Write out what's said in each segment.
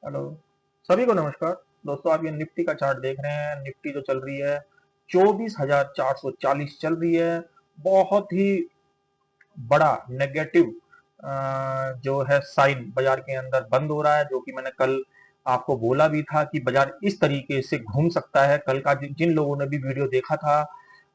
Hello. सभी को नमस्कार। दोस्तों, आप ये निफ्टी का चार्ट देख रहे हैं। निफ्टी जो चल रही है 24,440 चल रही है। बहुत ही बड़ा नेगेटिव जो है साइन बाजार के अंदर बंद हो रहा है, जो कि मैंने कल आपको बोला भी था कि बाजार इस तरीके से घूम सकता है। कल का जिन लोगों ने भी वीडियो देखा था,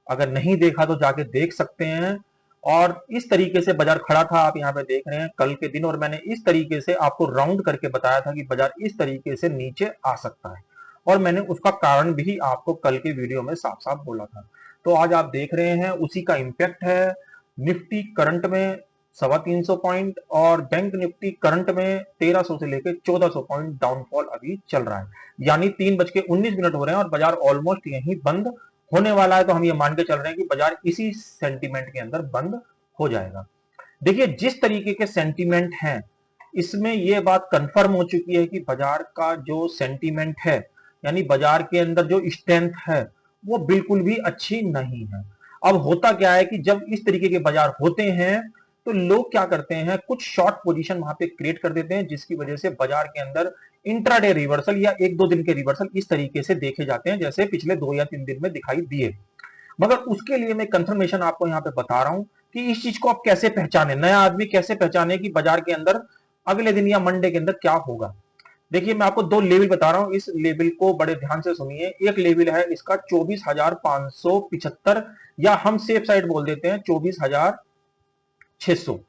अगर नहीं देखा तो जाके देख सकते हैं। और इस तरीके से बाजार खड़ा था, आप यहाँ पे देख रहे हैं कल के दिन। और मैंने इस तरीके से आपको राउंड करके बताया था कि बाजार इस तरीके से नीचे आ सकता है, और मैंने उसका कारण भी आपको कल के वीडियो में साफ साफ बोला था। तो आज आप देख रहे हैं उसी का इंपैक्ट है। निफ्टी करंट में 350 पॉइंट और बैंक निफ्टी करंट में 1300 से लेकर 1400 पॉइंट डाउनफॉल अभी चल रहा है। यानी 3:19 हो रहे हैं और बाजार ऑलमोस्ट यहीं बंद होने वाला है। तो हम ये मान के चल रहे हैं कि बाजार इसी सेंटीमेंट के अंदर बंद हो जाएगा। देखिए, जिस तरीके के सेंटीमेंट हैं, इसमें यह बात कंफर्म हो चुकी है कि बाजार का जो सेंटीमेंट है, यानी बाजार के अंदर जो स्ट्रेंथ है, वो बिल्कुल भी अच्छी नहीं है। अब होता क्या है कि जब इस तरीके के बाजार होते हैं तो लोग क्या करते हैं, कुछ शॉर्ट पोजीशन वहां पे क्रिएट कर देते हैं, जिसकी वजह से बाजार के अंदर इंट्राडे रिवर्सल या 1-2 दिन के रिवर्सल इस तरीके से देखे जाते हैं, जैसे पिछले 2 या 3 दिन में दिखाई दिए। मगर उसके लिए मैं कंफर्मेशन आपको यहाँ पे बता रहा हूं कि इस चीज को आप कैसे पहचाने, नया आदमी कैसे पहचाने कि बाजार के अंदर अगले दिन या मंडे के अंदर क्या होगा। देखिए, मैं आपको 2 लेवल बता रहा हूं, इस लेवल को बड़े ध्यान से सुनिए। एक लेवल है इसका 24,575, या हम सेफ साइड बोल देते हैं 24,600।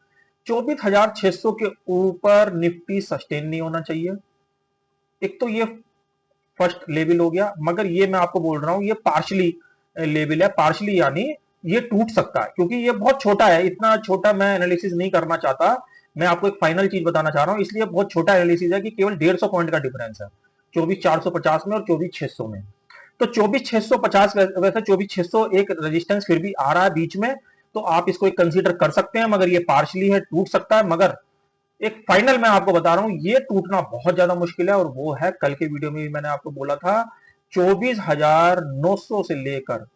24,600 के ऊपर निफ्टी सस्टेन नहीं होना चाहिए। एक तो ये फर्स्ट लेवल हो गया। मगर ये मैं आपको बोल रहा हूं, ये पार्शली लेवल है। पार्शली यानी ये टूट सकता है, क्योंकि ये बहुत छोटा है। इतना छोटा मैं एनालिसिस नहीं करना चाहता। मैं आपको एक फाइनल चीज बताना चाह रहा हूं, इसलिए बहुत छोटा एनालिसिस है कि केवल 150 पॉइंट का डिफरेंस है 24,450 में और 24,600 में। तो 24,650, वैसे 24,600 एक रेजिस्टेंस फिर भी आ रहा है बीच में, तो आप इसको एक कंसीडर कर सकते हैं। मगर ये पार्शली है, टूट सकता है। मगर एक फाइनल मैं आपको बता रहा हूं, ये टूटना बहुत ज्यादा मुश्किल है, और वो है, कल के वीडियो में भी मैंने आपको बोला था, 24,900 से लेकर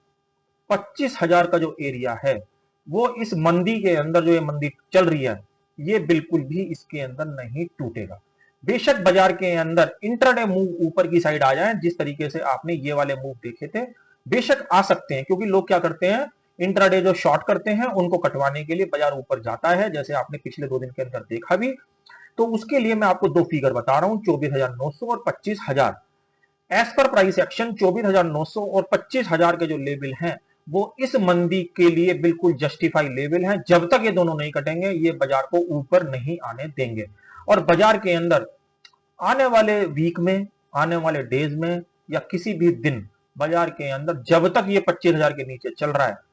25,000 का जो एरिया है, वो इस मंदी के अंदर, जो ये मंदी चल रही है, ये बिल्कुल भी इसके अंदर नहीं टूटेगा। बेशक बाजार के अंदर इंट्राडे मूव ऊपर की साइड आ जाए, जिस तरीके से आपने ये वाले मूव देखे थे, बेशक आ सकते हैं। क्योंकि लोग क्या करते हैं, इंट्राडे जो शॉर्ट करते हैं, उनको कटवाने के लिए बाजार ऊपर जाता है, जैसे आपने पिछले 2 दिन के अंदर देखा भी। तो उसके लिए मैं आपको 2 फिगर बता रहा हूं, 24,900 और 25,000। एज पर प्राइस एक्शन 24,900 और 25,000 के जो लेवल हैं, वो इस मंदी के लिए बिल्कुल जस्टिफाई लेवल हैं। जब तक ये दोनों नहीं कटेंगे, ये बाजार को ऊपर नहीं आने देंगे। और बाजार के अंदर आने वाले वीक में, आने वाले डेज में, या किसी भी दिन बाजार के अंदर जब तक ये 25,000 के नीचे चल रहा है,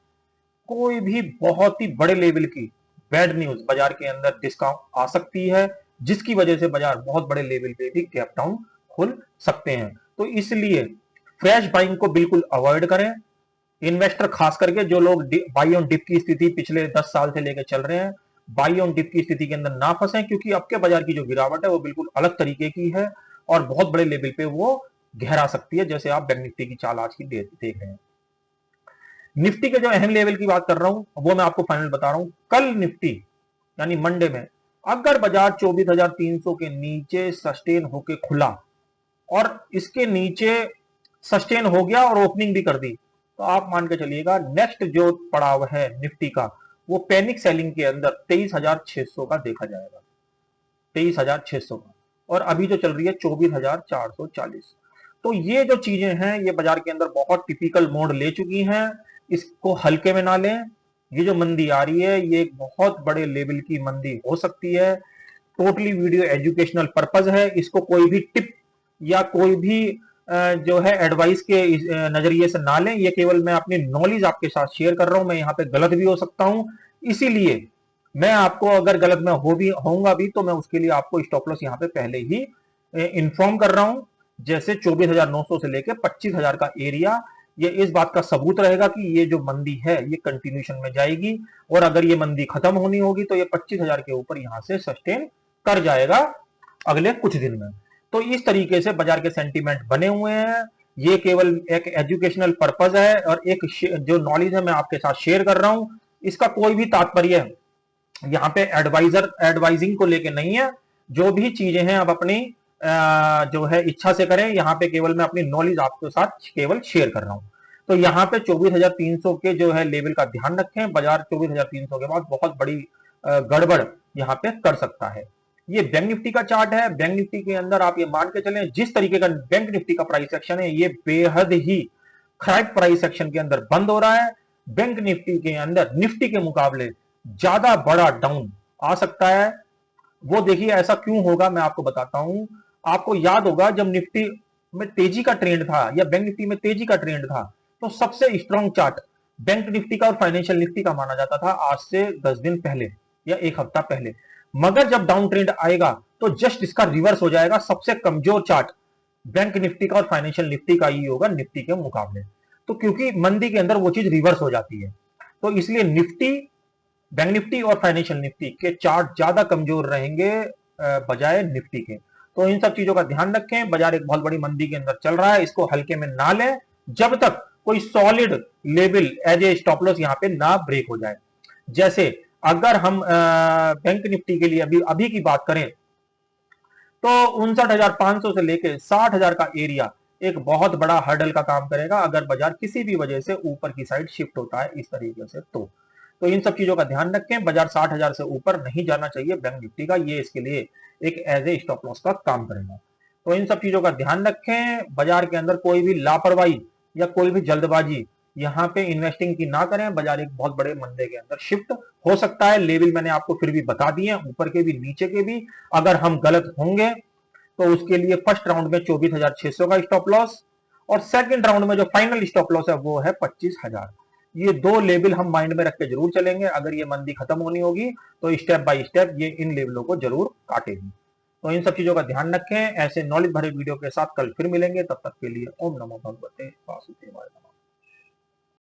कोई भी बहुत ही बड़े लेवल की बैड न्यूज बाजार के अंदर डिस्काउंट आ सकती है, जिसकी वजह से बाजार बहुत बड़े लेवल पे भी गैप डाउन खुल सकते हैं। तो इसलिए फ्रेश बाइंग को बिल्कुल अवॉइड करें। इन्वेस्टर खास करके जो लोग बाई ऑन डिप की स्थिति पिछले 10 साल से लेकर चल रहे हैं, बाई ऑन डिप की स्थिति के अंदर ना फंसे, क्योंकि अब के बाजार की जो गिरावट है वो बिल्कुल अलग तरीके की है, और बहुत बड़े लेवल पे वो गहरा सकती है, जैसे आप बैंक निफ्टी की चाल आज की देख रहे हैं। निफ्टी के जो अहम लेवल की बात कर रहा हूं, वो मैं आपको फाइनल बता रहा हूं। कल निफ्टी यानी मंडे में अगर बाजार 24,300 के नीचे सस्टेन होके खुला, और इसके नीचे सस्टेन हो गया और ओपनिंग भी कर दी, तो आप मान के चलिएगा नेक्स्ट जो पड़ाव है निफ्टी का, वो पैनिक सेलिंग के अंदर 23,600 का देखा जाएगा। 23,600 का। और अभी जो चल रही है 24,440। तो ये जो चीजें हैं, ये बाजार के अंदर बहुत टिपिकल मोड ले चुकी हैं। इसको हल्के में ना लें। ये जो मंदी आ रही है, ये एक बहुत बड़े लेवल की मंदी हो सकती है। टोटली वीडियो एजुकेशनल पर्पज है। इसको कोई भी टिप या कोई भी जो है एडवाइस के नजरिए से ना लें। ये केवल मैं अपनी नॉलेज आपके साथ शेयर कर रहा हूं। मैं यहाँ पे गलत भी हो सकता हूं, इसीलिए मैं आपको, अगर गलत मैं होऊंगा भी, तो मैं उसके लिए आपको स्टॉप लॉस यहाँ पे पहले ही इन्फॉर्म कर रहा हूं। जैसे 24,900 से लेकर 25,000 का एरिया, ये इस बात का सबूत रहेगा कि ये जो मंदी है ये कंटिन्यूशन में जाएगी, और अगर ये मंदी खत्म होनी होगी तो ये 25,000 के ऊपर यहां से सस्टेन कर जाएगा अगले कुछ दिन में। तो इस तरीके से बाजार के सेंटीमेंट बने हुए हैं। ये केवल एक एजुकेशनल पर्पज है, और एक जो नॉलेज है मैं आपके साथ शेयर कर रहा हूं। इसका कोई भी तात्पर्य यहाँ पे एडवाइजिंग को लेके नहीं है। जो भी चीजें हैं, आप अपनी जो है इच्छा से करें, यहाँ पे केवल मैं अपनी नॉलेज आपके साथ केवल शेयर कर रहा हूं। तो यहाँ पे 24,300 के जो है लेवल का ध्यान रखें, बाजार 24,300 के बाद बहुत बड़ी गड़बड़ यहाँ पे कर सकता है। ये बैंक निफ्टी का चार्ट है। बैंक निफ्टी के अंदर आप ये मान के चलें, जिस तरीके का बैंक निफ्टी का प्राइस एक्शन है, ये बेहद ही खराब प्राइस एक्शन के अंदर बंद हो रहा है। बैंक निफ्टी के अंदर निफ्टी के मुकाबले ज्यादा बड़ा डाउन आ सकता है। वो देखिए ऐसा क्यों होगा, मैं आपको बताता हूं। आपको याद होगा जब निफ्टी में तेजी का ट्रेंड था या बैंक निफ्टी में तेजी का ट्रेंड था, तो सबसे स्ट्रॉन्ग चार्ट बैंक निफ्टी का और फाइनेंशियल निफ्टी का माना जाता था आज से 10 दिन पहले या एक हफ्ता पहले। मगर जब डाउन ट्रेंड आएगा तो जस्ट इसका रिवर्स हो जाएगा। सबसे कमजोर चार्ट बैंक निफ्टी का और फाइनेंशियल निफ्टी का ही होगा निफ्टी के मुकाबले। तो क्योंकि मंदी के अंदर वो चीज रिवर्स हो जाती है, तो इसलिए निफ्टी, बैंक निफ्टी और फाइनेंशियल निफ्टी के चार्ट ज्यादा कमजोर रहेंगे बजाय निफ्टी के। तो इन सब चीजों का ध्यान रखें। बाजार एक बहुत बड़ी मंदी के अंदर चल रहा है, इसको हल्के में ना लें जब तक कोई solid level as a stop loss यहाँ पे ना ब्रेक हो जाए। जैसे अगर हम बैंक निफ्टी के लिए अभी की बात करें तो 59,500 से लेकर 60,000 का एरिया एक बहुत बड़ा हर्डल का काम करेगा अगर बाजार किसी भी वजह से ऊपर की साइड शिफ्ट होता है इस तरीके से। तो इन सब चीजों का ध्यान रखें। बाजार 60,000 से ऊपर नहीं जाना चाहिए बैंक निफ्टी का, ये इसके लिए एक एज ए स्टॉप लॉस का काम करेगा। तो इन सब चीजों का ध्यान रखें। बाजार के अंदर कोई भी लापरवाही या कोई भी जल्दबाजी यहाँ पे इन्वेस्टिंग की ना करें। बाजार एक बहुत बड़े मंदे के अंदर शिफ्ट हो सकता है। लेवल मैंने आपको फिर भी बता दिए, ऊपर के भी नीचे के भी। अगर हम गलत होंगे तो उसके लिए फर्स्ट राउंड में 24,600 का स्टॉप लॉस और सेकंड राउंड में जो फाइनल स्टॉप लॉस है वो है 25,000। ये दो लेवल हम माइंड में रख के जरूर चलेंगे। अगर ये मंदी खत्म होनी होगी तो स्टेप बाय स्टेप ये इन लेवलों को जरूर काटेगी। तो इन सब चीजों का ध्यान रखें। ऐसे नॉलेज भरे वीडियो के साथ कल फिर मिलेंगे। तब तक के लिए ओम नमो भगवते वासुदेवाय।